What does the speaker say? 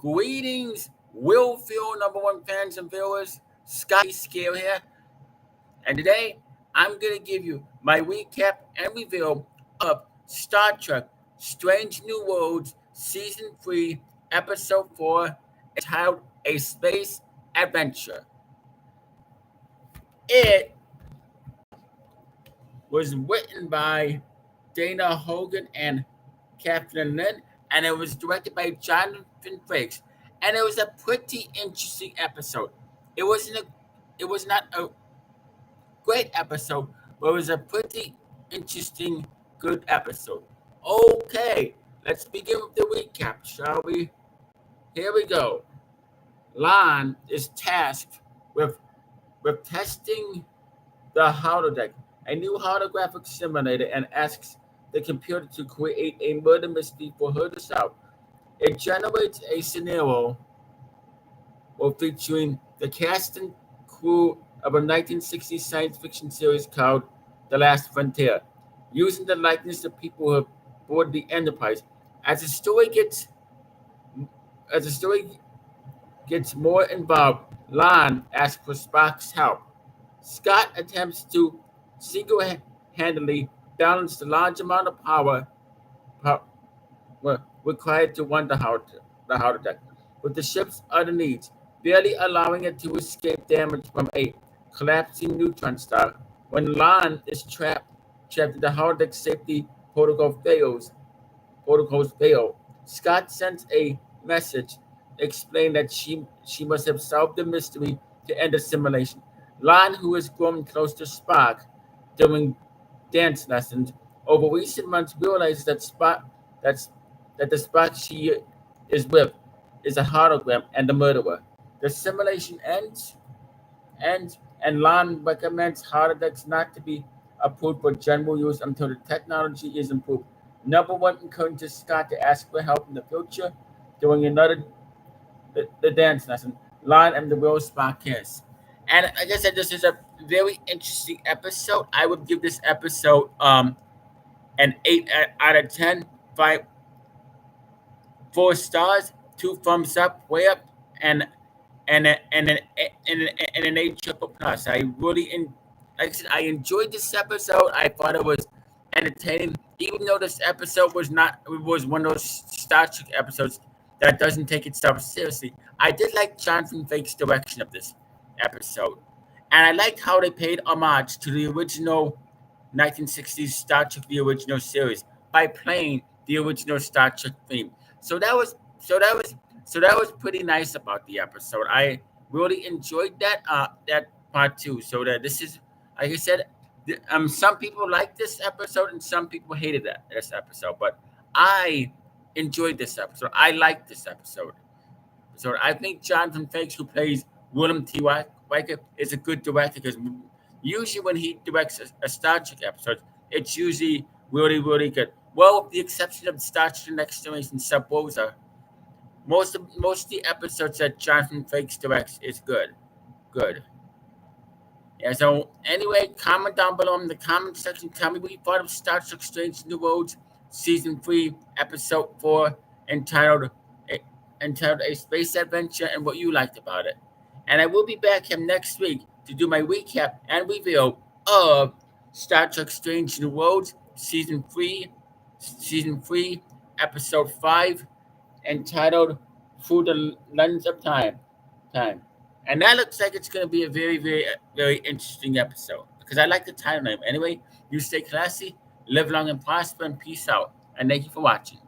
Greetings, Willfield number one fans and viewers. Scotty Scale here, and today I'm gonna give you my recap and review of Star Trek: Strange New Worlds Season 3, Episode 4, entitled "A Space Adventure." It was written by Dana Hogan and Kathleen Lynn, and it was directed by Jonathan Frakes. And it was a pretty interesting episode. It wasn't a, it was not a great episode, but it was a pretty interesting, good episode. Okay, let's begin with the recap, shall we? Here we go. Lon is tasked with testing the holodeck, a new holographic simulator, and asks the computer to create a murder mystery for her to solve. It generates a scenario featuring the cast and crew of a 1960s science fiction series called The Last Frontier, using the likeness of people who have boarded the Enterprise. As the story gets as the story gets more involved, Lon asks for Spock's help. Scott attempts to single-handedly balance the large amount of power required to run the holodeck, with the ship's other needs, barely allowing it to escape damage from a collapsing neutron star. When Lon is trapped, the holodeck safety protocols fail. Scott sends a message explaining that she must have solved the mystery to end the simulation. Lon, who has grown close to Spock during dance lessons over recent months, realizes that's, that the Spock she is with is a hologram and the murderer. The simulation ends, and Lon recommends holodecks not to be approved for general use until the technology is improved. Number one encourages Scott to ask for help in the future during the dance lesson. Lon and the real Spock kiss. And like I said, this is a very interesting episode. I would give this episode an 8 out of 10, 4 stars, 2 thumbs up, way up, and an 8 triple plus. Like I said, I enjoyed this episode. I thought it was entertaining, even though this episode was not. It was one of those Star Trek episodes that doesn't take itself seriously. I did like Jonathan Frakes' direction of this episode, and I liked how they paid homage to the original 1960s Star Trek, the original series, by playing the original Star Trek theme. So that was so that was pretty nice about the episode. I really enjoyed that part too. So that this is, like I said, some people liked this episode and some people hated this episode, but I enjoyed this episode. I liked this episode. So I think Jonathan Frakes, who plays William T. Riker, is a good director because usually when he directs a Star Trek episode, it's usually really, really good. Well, with the exception of Star Trek Next Generation Sub Rosa, most of the episodes that Jonathan Frakes directs is good. Good. Yeah, so anyway, comment down below in the comment section. Tell me what you thought of Star Trek Strange New Worlds Season 3, Episode 4, entitled entitled A Space Adventure, and what you liked about it. And I will be back here next week to do my recap and review of Star Trek Strange New Worlds Season 3, Episode 5, entitled Through the Lens of Time. And that looks like it's going to be a very, very, very interesting episode because I like the timeline. Anyway, you stay classy, live long and prosper, and peace out. And thank you for watching.